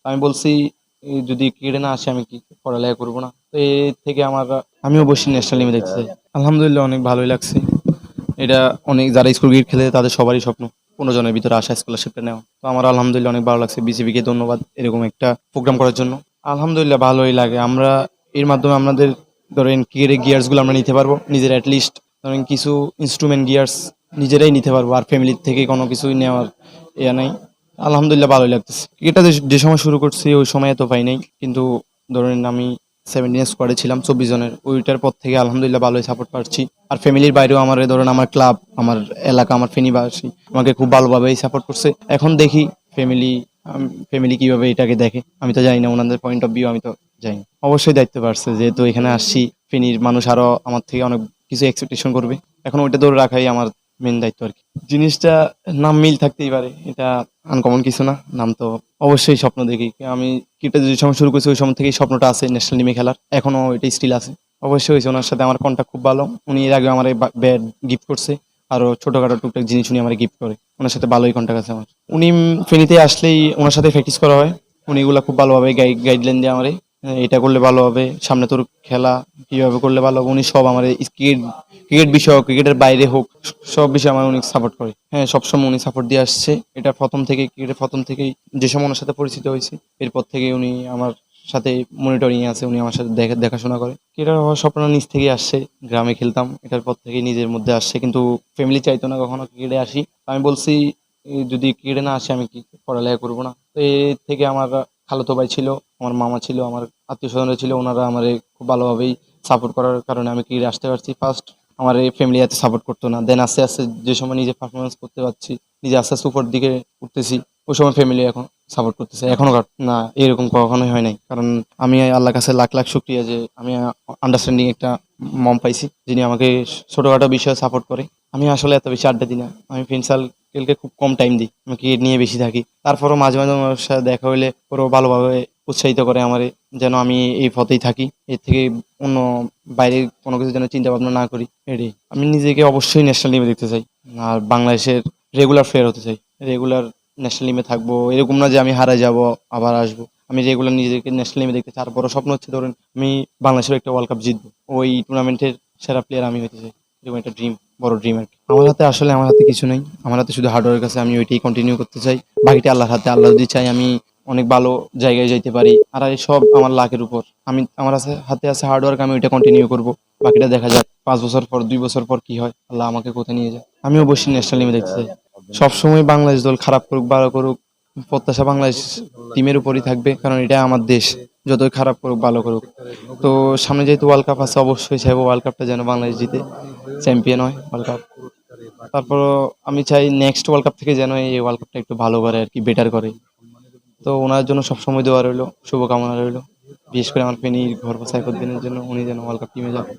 আমি বলছি যদি ক্রিকেটে না আসে আমি কি পড়ালেখা করবো না। তো এর থেকে আমি অবশ্যই ন্যাশনাল টিমে দেখতে চাই। আলহামদুলিল্লাহ অনেক ভালোই লাগছে। এটা অনেক যারা স্কুল ক্রিকেট খেলে তাদের সবারই স্বপ্ন 15 জনের ভিতরে আসা, স্কলারশিপটা নেওয়া। তো আমার আলহামদুলিল্লাহ অনেক ভালো লাগছে। বিসিবিকে ধন্যবাদ এরকম একটা প্রোগ্রাম করার জন্য। আলহামদুলিল্লাহ ভালোই লাগে। আমরা এর মাধ্যমে আমাদের ধরেন ক্রিকেটের গিয়ার্স গুলো আমরা নিতে পারবো নিজের, অ্যাটলিস্ট ধরেন কিছু ইনস্ট্রুমেন্ট গিয়ার্স নিজেরাই নিতে পারবো, আর ফ্যামিলির থেকে কোনো কিছুই নেওয়ার ইয়া নাই। আলহামদুলিল্লাহ ভালোই লাগতেছে। ক্রিকেটটা যে সময় শুরু করছি ওই সময় এত পাই নাই, কিন্তু ধরেন আমি 17 স্কোয়াডে ছিলাম 24 জনের, ওইটার পর থেকে আলহামদুলিল্লাহ ভালোই সাপোর্ট পাচ্ছি। আর ফ্যামিলির বাইরেও আমার ধরেন আমার ক্লাব, আমার এলাকা, আমার ফেনীবাসী আমাকে খুব ভালোভাবেই সাপোর্ট করছে। এখন দেখি ফ্যামিলি ফ্যামিলি কিভাবে এটাকে দেখে, আমি তো জানি না ওনাদের পয়েন্ট অফ ভিউ, আমি তো জানি না। অবশ্যই দায়িত্ব বাড়ছে, যেহেতু এখানে আসছি। ফেনীর মানুষ আরো আমার থেকে অনেক কিছু এক্সপেকটেশন করবে। এখন ওইটা ধরে রাখাই আমার মেন দায়িত্ব আর কি। জিনিসটা নাম মিল থাকতেই পারে, এটা আনকমন কিছু না। নাম তো অবশ্যই স্বপ্ন দেখি আমি। ক্রিকেট যে সময় শুরু করছি ওই সময় থেকেই স্বপ্নটা আছে ন্যাশনাল টিমে খেলার, এখনো এটা স্টিল আছে। অবশ্যই হয়েছে, ওনার সাথে আমার কন্ট্যাক্ট খুব ভালো। উনি এর আগে আমার ব্যাট গিফট করছে, আরো ছোটখাটো টুকটাক জিনিস উনি আমার গিফট করে। ওনার সাথে ভালোই কন্ট্যাক্ট আছে আমার। উনি ফেনীতে আসলেই ওনার সাথে প্র্যাকটিস করা হয়। উনি এগুলা খুব ভালোভাবে গাইডলাইন দিয়ে আমারে, এটা করলে ভালো হবে, সামনে তোর খেলা কিভাবে করলে ভালো হবে। উনি সব আমার ক্রিকেট ক্রিকেট বিষয় হোক, ক্রিকেটের বাইরে হোক, সব বিষয়ে আমার উনি সাপোর্ট করে। হ্যাঁ, সবসময় উনি সাপোর্ট দিয়ে আসছে। এটা প্রথম থেকে, ক্রিকেটের প্রথম থেকেই যে সময় ওনার সাথে পরিচিত হয়েছে, এরপর থেকে উনি আমার সাথে মনিটরিং আছে। উনি আমার সাথে দেখাশোনা করে। ক্রিকেটার হওয়ার স্বপ্ন নিজ থেকেই আসছে। গ্রামে খেলতাম, এটার পর থেকেই নিজের মধ্যে আসছে, কিন্তু ফ্যামিলি চাইতো না কখনো ক্রিকেটে আসি। আমি বলছি যদি ক্রিকেটে না আসে আমি কি পড়ালেখা করবো না। তো এর থেকে আমার খালাতো ভাই ছিল, আমার মামা ছিল, আমার আত্মীয় স্বজনরা ছিল, ওনারা আমার খুব ভালোভাবেই সাপোর্ট করার কারণে আমি ক্রিকেটে আসতে পারছি। ফার্স্ট আমার এই ফ্যামিলি এত সাপোর্ট করতো না, দেন আস্তে আস্তে যে সময় নিজে পারফরমেন্স করতে পারছি, নিজে আস্তে আস্তে উপর দিকে উঠতেছি, ওই সময় ফ্যামিলি এখন সাপোর্ট করতেছে। এখনো না, এরকম কখনোই হয় নাই। কারণ আমি আল্লাহর কাছে লাখ লাখ শুকরিয়া যে আমি আন্ডারস্ট্যান্ডিং একটা মম পাইছি, যিনি আমাকে ছোটখাটো বিষয়ে সাপোর্ট করে। আমি আসলে এত বেশি আড্ডা দিই না, আমি ফ্রেন্ড সার্কেলকে খুব কম টাইম দিই, আমি ক্রিকেট নিয়ে বেশি থাকি। তারপরও মাঝে মাঝে আমার সাথে দেখা হইলে ওরাও ভালোভাবে উৎসাহিত করে আমারে, যেন আমি এই পথেই থাকি, এর থেকে অন্য বাইরে কোনো কিছু যেন চিন্তা ভাবনা না করি। এটাই, আমি নিজেকে অবশ্যই ন্যাশনাল টিমে দেখতে চাই। আর বাংলাদেশের রেগুলার প্লেয়ার হতে চাই। রেগুলার ন্যাশনাল টিমে থাকবো, এরকম না যে আমি হারাই যাব আবার আসবো। আমি রেগুলার নিজেকে ন্যাশনাল টিমে দেখতে চাই। আর বড় স্বপ্ন হচ্ছে ধরেন আমি বাংলাদেশের একটা ওয়ার্ল্ড কাপ জিতবো, ওই টুর্নামেন্টের সেরা প্লেয়ার আমি হতে চাই। এরকম একটা ড্রিম, বড় ড্রিম আর কি। আমার হাতে কিছু নেই, আমার হাতে শুধু হার্ডওয়ার্ক আছে। আমি ওইটাই কন্টিনিউ করতে চাই। বাকিটা আল্লাহর হাতে। আল্লাহ যদি চাই আমি অনেক ভালো জায়গায় যাইতে পারি, আর এই সব আমার লাকের উপর। আমার হাতে আছে হার্ডওয়ার্ক, আমি ওইটা কন্টিনিউ করব। বাকিটা দেখা যাক 5 বছর পর, 2 বছর পর কি হয়, আল্লাহ আমাকে কোথায় নিয়ে যায়। আমি অবশ্যই ন্যাশনাল টিমে দেখতে চাই। সবসময় বাংলাদেশ দল খারাপ করুক ভালো করুক, প্রত্যাশা বাংলাদেশ টিমের উপরই থাকবে, কারণ এটা আমার দেশ। যতই খারাপ করুক ভালো করুক, তো সামনে যেহেতু ওয়ার্ল্ড কাপ আছে, অবশ্যই চাইবো ওয়ার্ল্ড কাপটা যেন বাংলাদেশ জিতে, চ্যাম্পিয়ন হয় ওয়ার্ল্ড কাপ। তারপরও আমি চাই নেক্সট ওয়ার্ল্ড কাপ থেকে যেন এই ওয়ার্ল্ড কাপটা একটু ভালো করে আর কি, বেটার করে। তো ওনার জন্য সবসময় দোয়া রইলো, শুভকামনা রইলো। বিশেষ করে আমার ফেনীর ঘর সাইফুদ্দিনের জন্য, উনি যেন ওয়ার্ল্ড কাপ টিমে যান।